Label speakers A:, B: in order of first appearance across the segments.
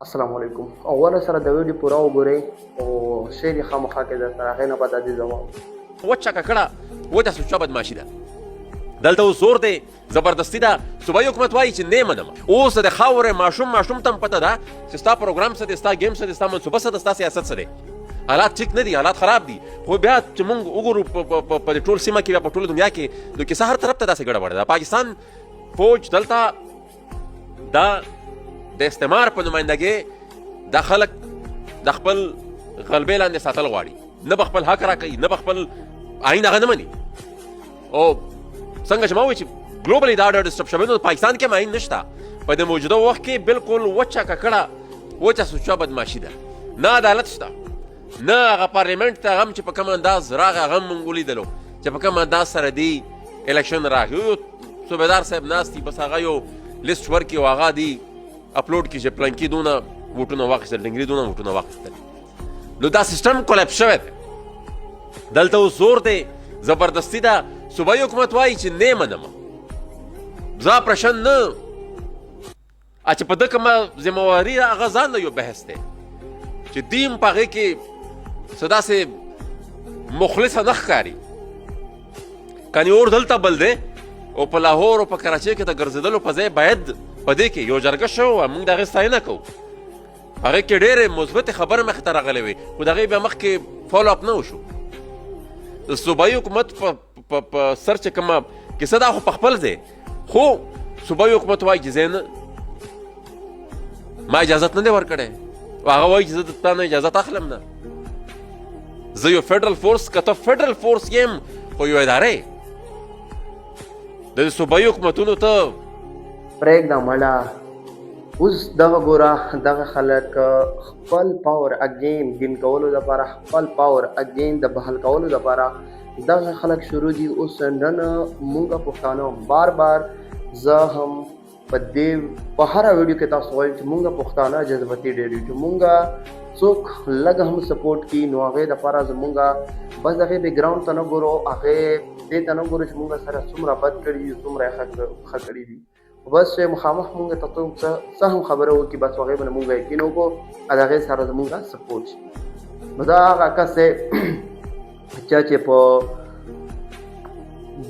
A: السلام علیکم. اوله سره د ویډیو پوره وګورئ او شعر یې خامخا کې درته هغې نه بعد عزیز ځواب
B: وچه ککړه وچه سوچه بدماشي ده. دلته اوس زور دی، زبردستي ده. صوبایي حکومت وایي چې نه منم. اوس د خاورې ماشوم ته هم پته ده چې ستا پروګرام څه دی، ستا گیم څه دی، ستا منصوبه څه ده، ستا سیاست څه دی. حالات ټیک نه دي، حالات خراب دي. خو بیا چې موږ وګورو په دې ټول سیمه کې بیا په ټوله دنیا کې نو کیسه هر طرف ته داسې ګډوډه ده. پاکستان فوج دلته د استعمار په نمایندګۍ دا خلک د خپل غلبې لاندې ساتل غواړي، نه به خپل حق راکوي، نه به خپل آیین هغه نه مني. او څنګه چې ما وایي چې ګلوبلي دا ډېر ډسټرب شوی، نو پاکستان کې هم آیین نشته. په دې موجوده وخت کې بالکل وچه ککړه وچه سوچه بدماشي ده. نه عدالت شته، نه هغه پارلیمنټ ته هم چې په کوم انداز راغی هغه هم موږ ولیدلو چې په کوم انداز سره دی الیکشن راغی. یو صوبیدار صاحب ناست دي، بس هغه یو لیست ورکړي او هغه دی اپلوډ کړي چې پلانکي دونه ووټونه واخیستل، ډنګري دونه ووټونه واخیستل. نو دا سیسټم کولیپس شوی دی. دلته اوس زور دی، زبردستي ده. صوبایي حکومت وایي چې نه منم، زه پرشن نه. چې په ده کومه ذمهواري ده هغه ځان له یو بحث دی چې دیم په هغې کې څه داسې مخلصه نه ښکاري. کنې اور دلته بل دی او په لاهور او په کراچۍ کې د ګرځېدلو په ځای باید په دې کې یو جرګه شوه، موږ د هغې ستاینه کوو. هغې کې ډېرې مثبتې خبرې مخې ته راغلې وې، خو د هغې بیا مخکې فالو اپ نه وشو. د صوبایي حکومت په سر چې کومه کیسه دا خو په خپل ځای، خو صوبایي حکومت وایي چې زه نه، ما اجازت نه دی ورکړی. او هغه وایي چې زه د تا نه اجازت اخلم نه. زه یو فیډرل فورس، که ته فیډرل فورس یم خو یو اداره یې. د صوبایي حکومتونو ته
A: پرېږده مړه. اوس دغه ګوره دغه خلک خپل پاور اګین ګین کولو دپاره، خپل پاور اګین د بحال کولو دپاره دغه خلک شروع دي. اوس نن مونږ پښتانه بار بار زه هم په دې په هره ویډیو کې تاسو وایي چې مونږ پښتانه جذبتي ډېر یو، چې مونږ څوک لږ هم سپورټ کي نو هغې دپاره زمونږ بس هغې بیکګراؤنډ ته نه ګورو، هغې دې ته نه ګورو چې مونږ سره څومره بد کړي دي، څومره یې ښه کړي دي. بس چې مخامخ مونږ ته څوک څه هم خبره وکړي بس هغې باندې مونږ یقین وکړو او د هغې سره زمونږ سپورټ شي. نو دا هغه کس دی چې په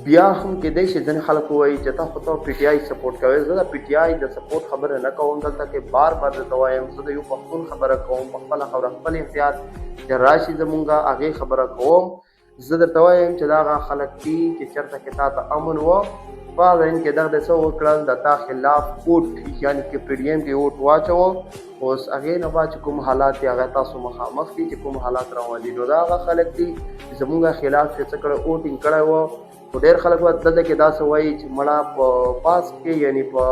A: بیا هم کېدای شي ځینې خلک ووایي چې تا خو ته پي ټي آی سپورټ کوئ. زه د پي ټي آی د سپورټ خبره نه کوم. دلته کې بار بار درته وایم زه د یو پښتون خبره کوم، په خپله خبره خپل اختیار چې راشي زمونږ هغې خبره کوم. زه درته وایم چې دا هغه خلک دي چې چېرته کې تا ته امن و په ذهن کې دغه څه وکړل د تا خلاف ووټ یعنې کې پي ډي ایم کې ووټ واچوه. اوس هغې نه بعد چې کوم حالات دي هغه تاسو مخامخ دي چې کوم حالات روان دي. نو دا هغه خلک دي چې زمونږ خلاف چې څه کړی ووټینګ کړی و. خو ډېر خلک به دلته کې داسې وایي چې مړه په پاس کې یعنې په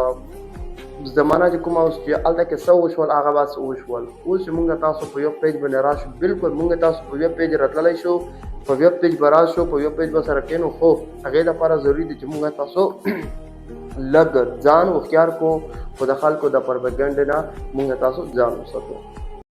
A: زمانه چې کومه اوس چې هلته کې څه وشول هغه بس وشول. اوس چې مونږ تاسو په یو پیج باندې راشو، بالکل مونږ تاسو په ویب پیج راتللی شو، په ویب پیج به راشو، په ویب پیج به سره کښېنو. خو هغې دپاره ضروري دی چې مونږ تاسو لږ ځان هوښیار کړو، خو د خلکو د پروپیګنډې نه مونږ تاسو ځان وساتو.